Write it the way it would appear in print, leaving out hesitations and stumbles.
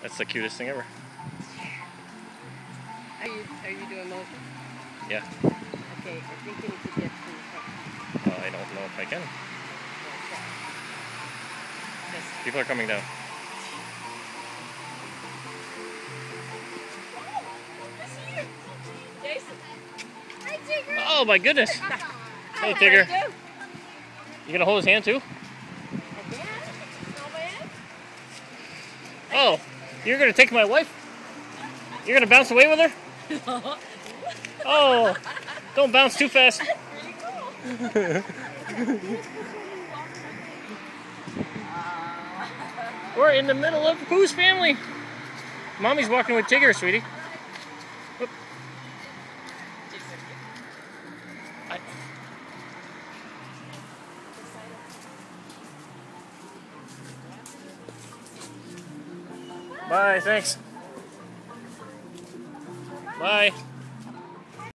That's the cutest thing ever. Are you doing motion? Yeah. Okay, I think you need to get to the front. I don't know if I can. Just People are coming down. Jason. Hi, Tigger. Oh my goodness! Hey Tigger. You gonna hold his hand too? Oh, you're gonna take my wife? You're gonna bounce away with her? Oh, don't bounce too fast. We're in the middle of whose family? Mommy's walking with Tigger, sweetie. Whoop. Bye, thanks. Bye.